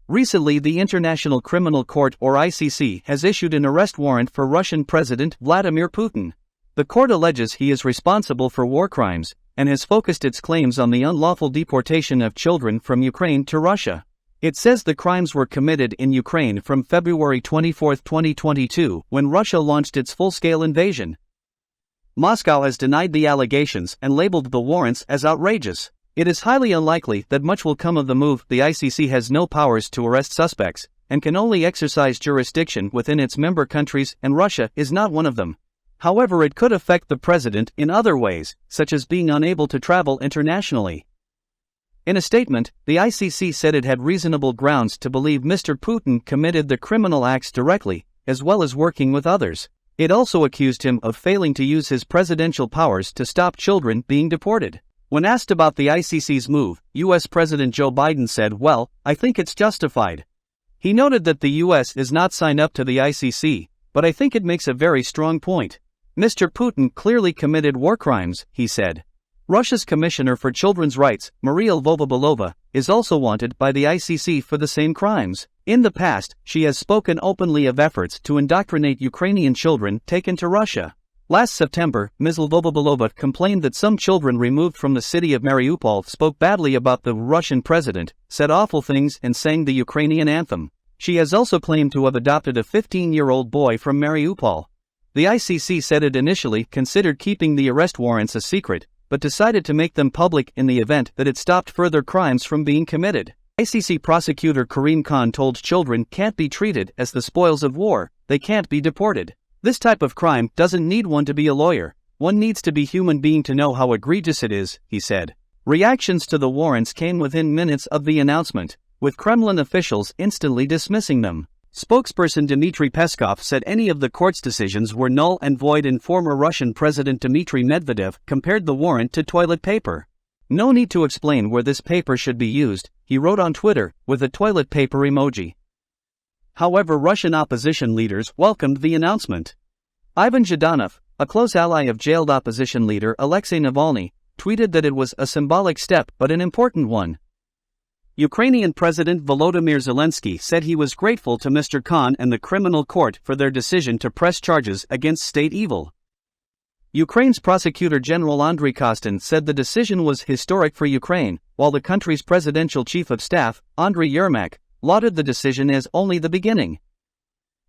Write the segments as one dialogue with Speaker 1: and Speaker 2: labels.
Speaker 1: Recently, the International Criminal Court, or ICC, has issued an arrest warrant for Russian President Vladimir Putin. The court alleges he is responsible for war crimes, and has focused its claims on the unlawful deportation of children from Ukraine to Russia. It says the crimes were committed in Ukraine from February 24, 2022, when Russia launched its full-scale invasion. Moscow has denied the allegations and labeled the warrants as outrageous. It is highly unlikely that much will come of the move. The ICC has no powers to arrest suspects, and can only exercise jurisdiction within its member countries, and Russia is not one of them. However, it could affect the president in other ways, such as being unable to travel internationally. In a statement, the ICC said it had reasonable grounds to believe Mr. Putin committed the criminal acts directly, as well as working with others. It also accused him of failing to use his presidential powers to stop children being deported. When asked about the ICC's move, U.S. President Joe Biden said, "Well, I think it's justified." He noted that the U.S. is not signed up to the ICC, but I think it makes a very strong point. Mr. Putin clearly committed war crimes, he said. Russia's Commissioner for Children's Rights, Maria Lvova-Belova, is also wanted by the ICC for the same crimes. In the past, she has spoken openly of efforts to indoctrinate Ukrainian children taken to Russia. Last September, Ms. Lvova-Belova complained that some children removed from the city of Mariupol spoke badly about the Russian president, said awful things, and sang the Ukrainian anthem. She has also claimed to have adopted a 15-year-old boy from Mariupol. The ICC said it initially considered keeping the arrest warrants a secret, but decided to make them public in the event that it stopped further crimes from being committed. ICC prosecutor Karim Khan told children can't be treated as the spoils of war, they can't be deported. This type of crime doesn't need one to be a lawyer, one needs to be human being to know how egregious it is, he said. Reactions to the warrants came within minutes of the announcement, with Kremlin officials instantly dismissing them. Spokesperson Dmitry Peskov said any of the court's decisions were null and void, and former Russian President Dmitry Medvedev compared the warrant to toilet paper. "No need to explain where this paper should be used," he wrote on Twitter, with a toilet paper emoji. However, Russian opposition leaders welcomed the announcement. Ivan Zhdanov, a close ally of jailed opposition leader Alexei Navalny, tweeted that it was a symbolic step but an important one. Ukrainian President Volodymyr Zelensky said he was grateful to Mr. Khan and the criminal court for their decision to press charges against state evil. Ukraine's Prosecutor General Andriy Kostin said the decision was historic for Ukraine, while the country's presidential chief of staff, Andriy Yermak, lauded the decision as only the beginning.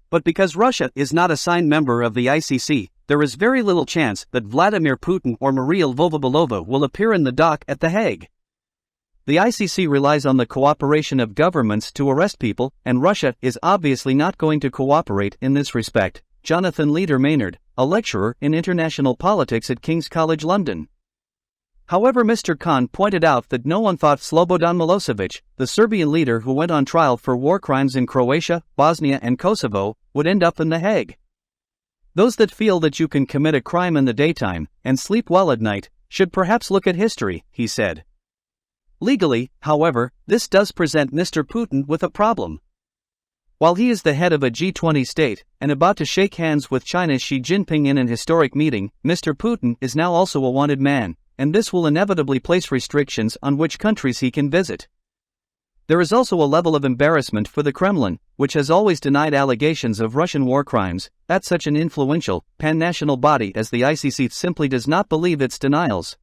Speaker 1: But because Russia is not a signed member of the ICC, there is very little chance that Vladimir Putin or Maria Lvova-Belova will appear in the dock at The Hague. The ICC relies on the cooperation of governments to arrest people, and Russia is obviously not going to cooperate in this respect. Jonathan Leder-Maynard, a lecturer in international politics at King's College London. However, Mr. Khan pointed out that no one thought Slobodan Milosevic, the Serbian leader who went on trial for war crimes in Croatia, Bosnia and Kosovo, would end up in The Hague. Those that feel that you can commit a crime in the daytime and sleep well at night should perhaps look at history, he said. Legally, however, this does present Mr. Putin with a problem. While he is the head of a G20 state and about to shake hands with China's Xi Jinping in an historic meeting, Mr. Putin is now also a wanted man, and this will inevitably place restrictions on which countries he can visit. There is also a level of embarrassment for the Kremlin, which has always denied allegations of Russian war crimes, that such an influential, pan-national body as the ICC simply does not believe its denials.